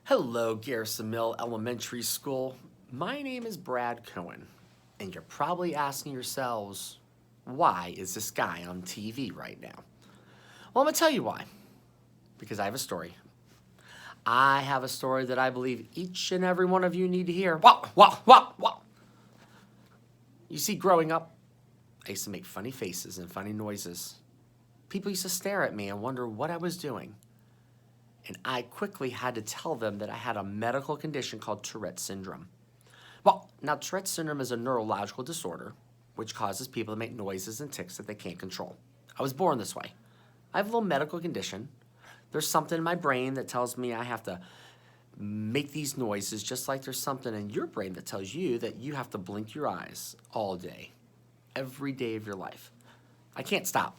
Hello, Garrison Mill Elementary School. My name is Brad Cohen, and you're probably asking yourselves, why is this guy on TV right now? Well, I'm going to tell you why. Because I have a story. I have a story that I believe each and every one of you need to hear. Wow. You see, growing up, I used to make funny faces and funny noises. People used to stare at me and wonder what I was doing. And I quickly had to tell them that I had a medical condition called Tourette syndrome. Well, now Tourette syndrome is a neurological disorder which causes people to make noises and tics that they can't control. I was born this way. I have a little medical condition. There's something in my brain that tells me I have to make these noises, just like there's something in your brain that tells you that you have to blink your eyes all day, every day of your life. I can't stop.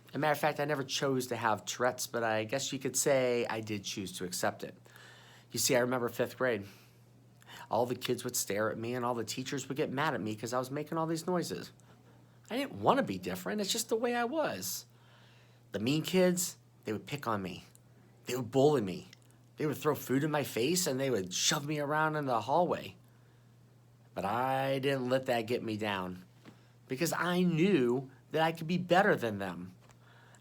As a matter of fact, I never chose to have Tourette's, but I guess you could say I did choose to accept it. You see, I remember 5th grade. All the kids would stare at me and all the teachers would get mad at me because I was making all these noises. I didn't want to be different. It's just the way I was. The mean kids, they would pick on me. They would bully me. They would throw food in my face and they would shove me around in the hallway. But I didn't let that get me down because I knew that I could be better than them.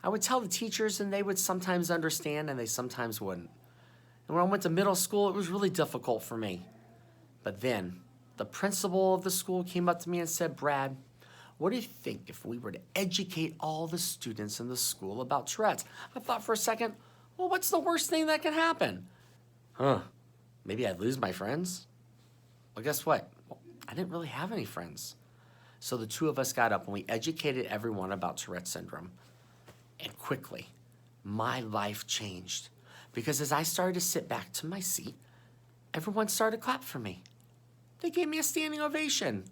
I would tell the teachers and they would sometimes understand and they sometimes wouldn't. And when I went to middle school, it was really difficult for me. But then the principal of the school came up to me and said, "Brad, what do you think if we were to educate all the students in the school about Tourette's?" I thought for a second, well, what's the worst thing that could happen? Maybe I'd lose my friends? Well, guess what? Well, I didn't really have any friends. So the two of us got up and we educated everyone about Tourette syndrome. And quickly, my life changed. Because as I started to sit back to my seat, everyone started to clap for me. They gave me a standing ovation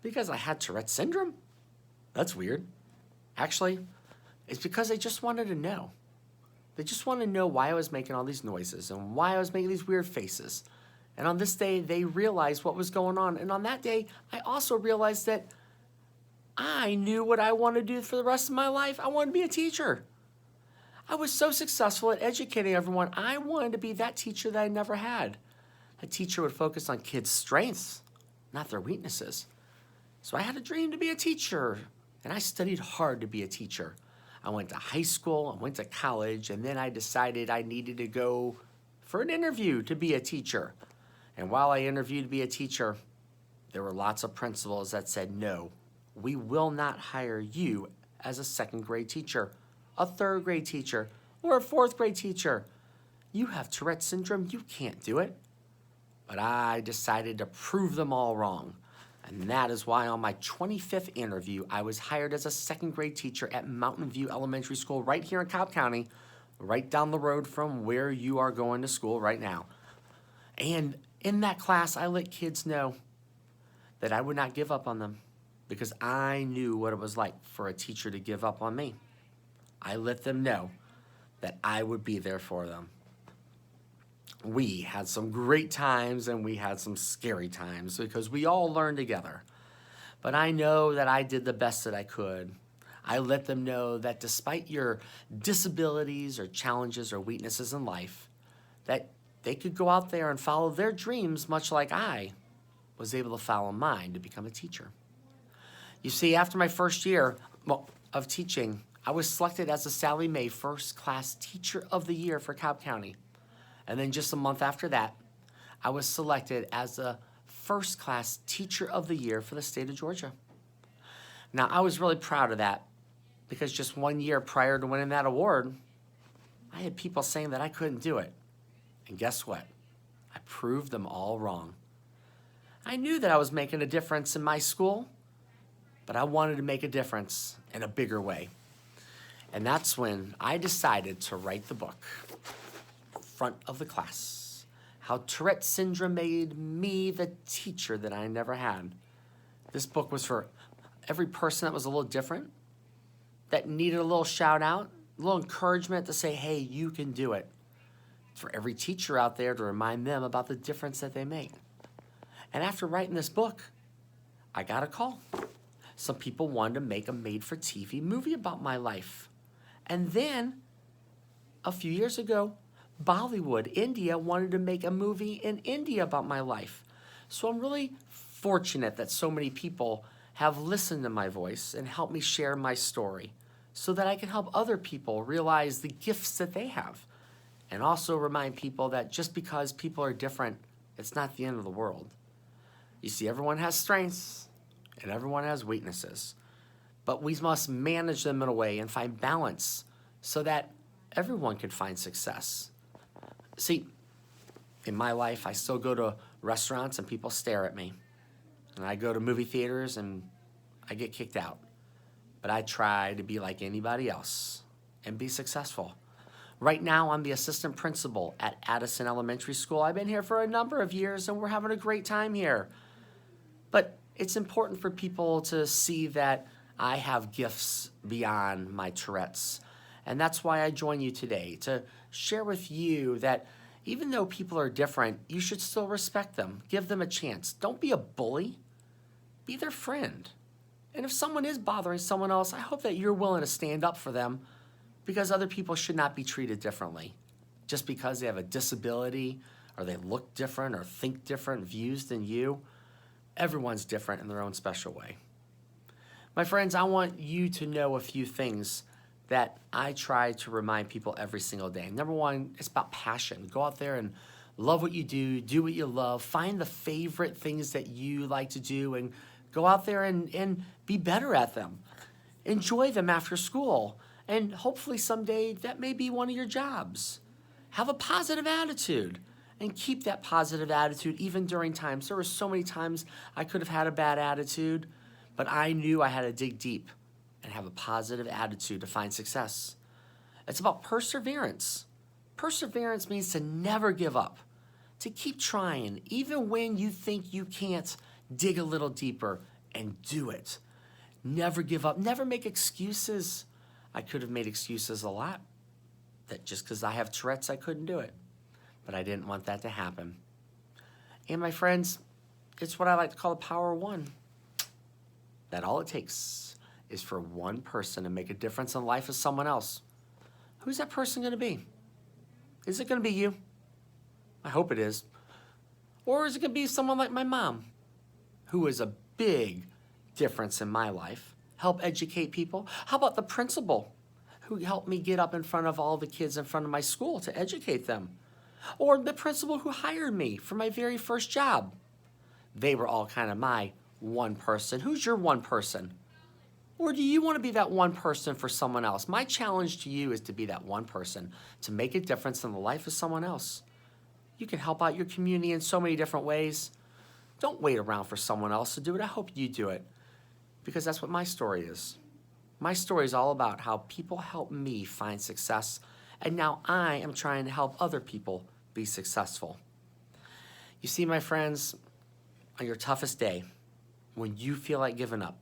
because I had Tourette syndrome. That's weird. Actually, it's because they just wanted to know. They just wanted to know why I was making all these noises and why I was making these weird faces. And on this day, they realized what was going on. And on that day, I also realized that I knew what I wanted to do for the rest of my life. I wanted to be a teacher. I was so successful at educating everyone. I wanted to be that teacher that I never had. A teacher would focus on kids' strengths, not their weaknesses. So I had a dream to be a teacher, and I studied hard to be a teacher. I went to high school, I went to college, and then I decided I needed to go for an interview to be a teacher. And while I interviewed to be a teacher, there were lots of principals that said, "No, we will not hire you as a 2nd grade teacher, a 3rd grade teacher, or a 4th grade teacher. You have Tourette syndrome, you can't do it." But I decided to prove them all wrong. And that is why on my 25th interview, I was hired as a 2nd grade teacher at Mountain View Elementary School right here in Cobb County, right down the road from where you are going to school right now. And in that class, I let kids know that I would not give up on them because I knew what it was like for a teacher to give up on me. I let them know that I would be there for them. We had some great times and we had some scary times because we all learned together. But I know that I did the best that I could. I let them know that despite your disabilities or challenges or weaknesses in life, that they could go out there and follow their dreams much like I was able to follow mine to become a teacher. You see, after my first year of teaching, I was selected as the Sallie Mae First Class Teacher of the Year for Cobb County. And then just a month after that, I was selected as the First Class Teacher of the Year for the state of Georgia. Now, I was really proud of that because just 1 year prior to winning that award, I had people saying that I couldn't do it. And guess what? I proved them all wrong. I knew that I was making a difference in my school, but I wanted to make a difference in a bigger way. And that's when I decided to write the book, Front of the Class, How Tourette Syndrome Made Me the Teacher That I Never Had. This book was for every person that was a little different, that needed a little shout out, a little encouragement to say, hey, you can do it. For every teacher out there to remind them about the difference that they make. And after writing this book, I got a call. Some people wanted to make a made-for-TV movie about my life. And then, a few years ago, Bollywood, India, wanted to make a movie in India about my life. So I'm really fortunate that so many people have listened to my voice and helped me share my story so that I can help other people realize the gifts that they have and also remind people that just because people are different, it's not the end of the world. You see, everyone has strengths and everyone has weaknesses, but we must manage them in a way and find balance so that everyone can find success. See, in my life, I still go to restaurants and people stare at me. And I go to movie theaters and I get kicked out. But I try to be like anybody else and be successful. Right now, I'm the assistant principal at Addison Elementary School. I've been here for a number of years and we're having a great time here. But it's important for people to see that I have gifts beyond my Tourette's. And that's why I join you today, to share with you that even though people are different, you should still respect them. Give them a chance. Don't be a bully. Be their friend. And if someone is bothering someone else, I hope that you're willing to stand up for them, because other people should not be treated differently just because they have a disability or they look different or think different views than you. Everyone's different in their own special way. My friends, I want you to know a few things that I try to remind people every single day. Number one, it's about passion. Go out there and love what you do what you love, find the favorite things that you like to do and go out there and be better at them. Enjoy them after school. And hopefully someday that may be one of your jobs. Have a positive attitude and keep that positive attitude even during times. There were so many times I could have had a bad attitude, but I knew I had to dig deep and have a positive attitude to find success. It's about perseverance. Perseverance means to never give up, to keep trying, even when you think you can't. Dig a little deeper and do it. Never give up. Never make excuses. I could have made excuses a lot, that just because I have Tourette's, I couldn't do it. But I didn't want that to happen. And my friends, it's what I like to call the power of one. That all it takes is for one person to make a difference in the life of someone else. Who's that person going to be? Is it going to be you? I hope it is. Or is it going to be someone like my mom, who is a big difference in my life, help educate people? How about the principal who helped me get up in front of all the kids in front of my school to educate them? Or the principal who hired me for my very first job? They were all kind of my one person. Who's your one person? Or do you want to be that one person for someone else? My challenge to you is to be that one person, to make a difference in the life of someone else. You can help out your community in so many different ways. Don't wait around for someone else to do it. I hope you do it, because that's what my story is. My story is all about how people help me find success, and now I am trying to help other people be successful. You see, my friends, on your toughest day, when you feel like giving up,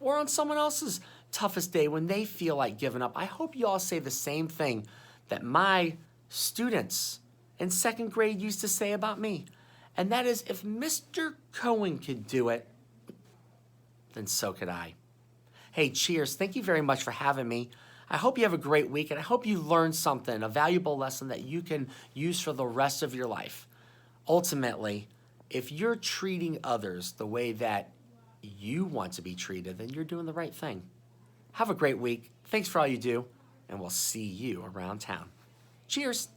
or on someone else's toughest day when they feel like giving up, I hope you all say the same thing that my students in second grade used to say about me. And that is, if Mr. Cohen could do it, then so could I. Hey, cheers. Thank you very much for having me. I hope you have a great week, and I hope you learned something, a valuable lesson that you can use for the rest of your life. Ultimately, if you're treating others the way that you want to be treated, then you're doing the right thing. Have a great week. Thanks for all you do, and we'll see you around town. Cheers.